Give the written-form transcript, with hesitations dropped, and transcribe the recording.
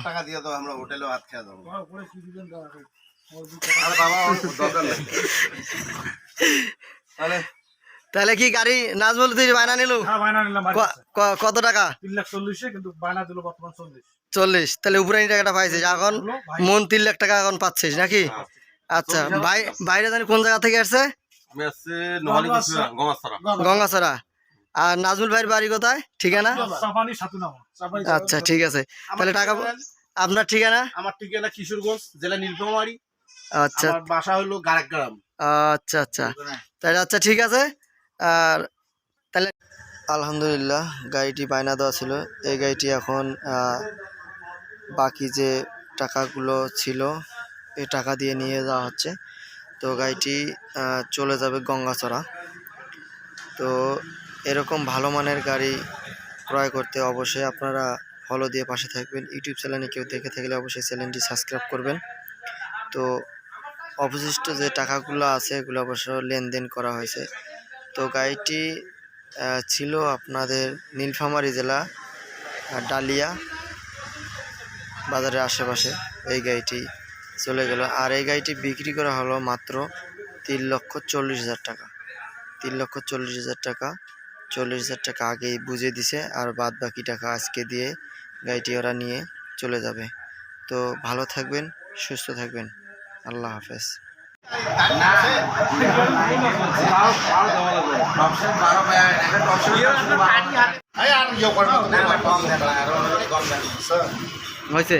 টাকা দিয়ে তো আমরা হোটেলে ভাত খেয়ে যাবো। আরে বাবা দরকার নেই। তাহলে কি গাড়ি নাজমুল তুই বায়না নিলু? হ্যাঁ বায়না নিলাম। কত টাকা? 3,40,000 কিন্তু বায়না দিল বর্তমান 40। 40। তাহলে উপরে টাকাটা পাইছিস এখন, মন 3 লাখ টাকা এখন পাচ্ছিস নাকি? আচ্ছা ভাই, বাইরে জানি কোন জায়গা থেকে আসছে? আমি আসছি নোহালি গঙ্গাছড়া। গঙ্গাছড়া। আর নাজমুল ভাইয়ের বাড়ি কোথায়, ঠিকানা? চাপানি সাতুনামা। আচ্ছা ঠিক আছে। তাহলে টাকা আপনার ঠিকানা? আমার ঠিকানা কিশোরগঞ্জ জেলা নীলফামারী। আচ্ছা আমার বাসা হলো গারাগ্রাম। আচ্ছা আচ্ছা তাহলে আচ্ছা ঠিক আছে। আর তাহলে আলহামদুলিল্লাহ গাড়িটি বায়না দেওয়া ছিল, এই গাড়িটি এখন বাকি যে টাকাগুলো ছিল এই টাকা দিয়ে নিয়ে যাওয়া হচ্ছে। তো গাড়িটি চলে যাবে গঙ্গাছড়া। তো এরকম ভালো মানের গাড়ি ক্রয় করতে অবশ্যই আপনারা ফলো দিয়ে পাশে থাকবেন। ইউটিউব চ্যানেলে কেউ দেখে থাকলে অবশ্যই চ্যানেলটি সাবস্ক্রাইব করবেন। তো অবশিষ্ট যে টাকাগুলো আছে এগুলো অবশ্য লেনদেন করা হয়েছে। তো গাড়িটি ছিল আপনাদের নীলফামারী জেলা ডালিয়া বাজারের আশেপাশে। এই গাড়িটি চলে গেল। আর এই গাড়িটি বিক্রি করা হলো মাত্র 3,40,000 টাকা। 3,40,000 টাকা। 40,000 টাকা আগেই বুঝিয়ে দিছে, আর বাদ বাকি টাকা আজকে দিয়ে গাড়িটি ওরা নিয়ে চলে যাবে। তো ভালো থাকবেন, সুস্থ থাকবেন, আল্লাহ হাফেজ। হয়েছে।